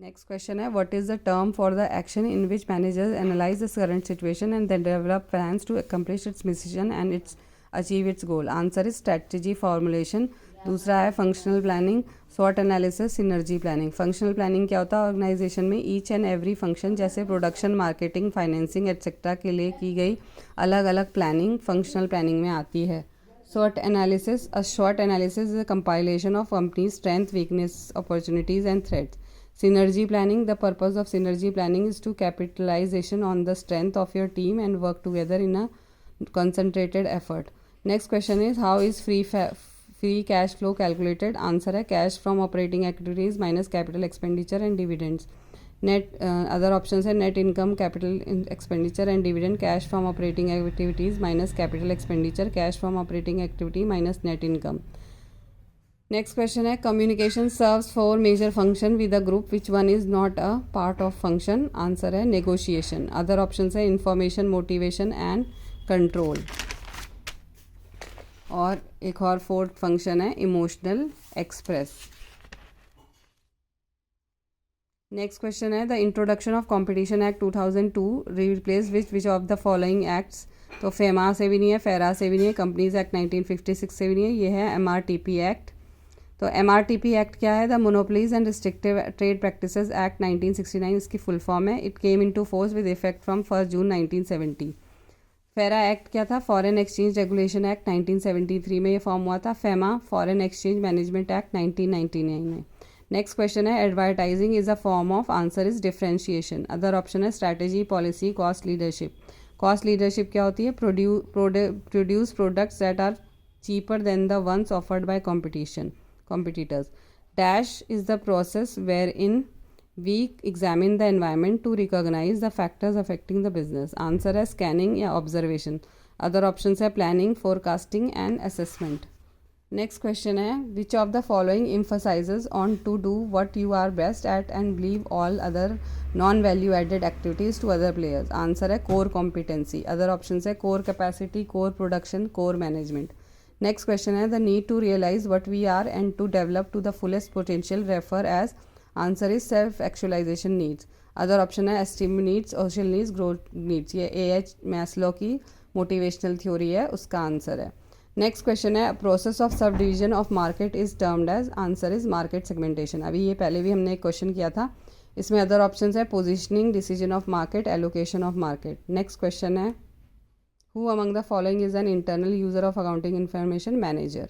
Next question है, what is the term for the action in which managers analyse the current situation and then develop plans to accomplish its mission and its achieve its goal? Answer is strategy formulation. दूसरा है functional planning, स्वॉट analysis, synergy planning. Functional planning क्या होता है? Organisation में each and every function जैसे production, marketing, financing etcetera के लिए की गई अलग अलग प्लानिंग फंक्शनल प्लानिंग में आती है। SWOT analysis. A SWOT analysis is a compilation of company's strength, weakness, opportunities, and threats. Synergy planning. The purpose of synergy planning is to capitalization on the strength of your team and work together in a concentrated effort. Next question is, how is free cash flow calculated? Answer है cash from operating activities minus capital expenditure and dividends. Net other options है net income, capital expenditure and dividend, cash from operating activities minus capital expenditure, cash from operating activity minus net income. Next question है, communication serves four major function with a group, which one is not a part of function? Answer है negotiation. Other options है information, motivation and control. और एक और fourth function है emotional express. Next question है, the introduction of competition act 2002 replace which of the following acts? तो FEMA से भी नहीं है, फेरा से भी नहीं है, कंपनीज एक्ट 1956 से भी नहीं है, ये है MRTP एक्ट. तो MRTP एक्ट क्या है? The monopolies and restrictive trade practices act 1969 इसकी फुल फॉर्म है. It came into force with effect from 1 जून 1970. फेरा एक्ट क्या था? फॉरेन एक्सचेंज रेगुलेशन एक्ट 1973 में ये फॉर्म हुआ था. FEMA foreign exchange management act 1999 में. नेक्स्ट क्वेश्चन है, advertising is a form of? Answer is differentiation. Other option है strategy, policy, cost leadership. Cost leadership क्या होती है? Produce products that are cheaper than the ones offered by competitors. Dash is the process wherein we examine the environment to recognize the factors affecting the business. Answer है scanning या observation. Other options है planning, forecasting and assessment. Next question है, which of the following emphasizes on to do what you are best at and leave all other non-value added activities to other players? Answer है core competency. Other options है core capacity, core production, core management. Next question है, the need to realize what we are and to develop to the fullest potential refer as? Answer is self actualization needs. Other option है esteem needs, social needs, growth needs. ये AH Maslow की motivational theory है, उसका answer है. Next question है, process of subdivision of market is termed as? Answer is market segmentation. अभी ये पहले भी हमने एक क्वेश्चन किया था. इसमें अदर ऑप्शन है positioning, decision of market, allocation of market. Next question है, who among the following is an internal user of accounting information? Manager.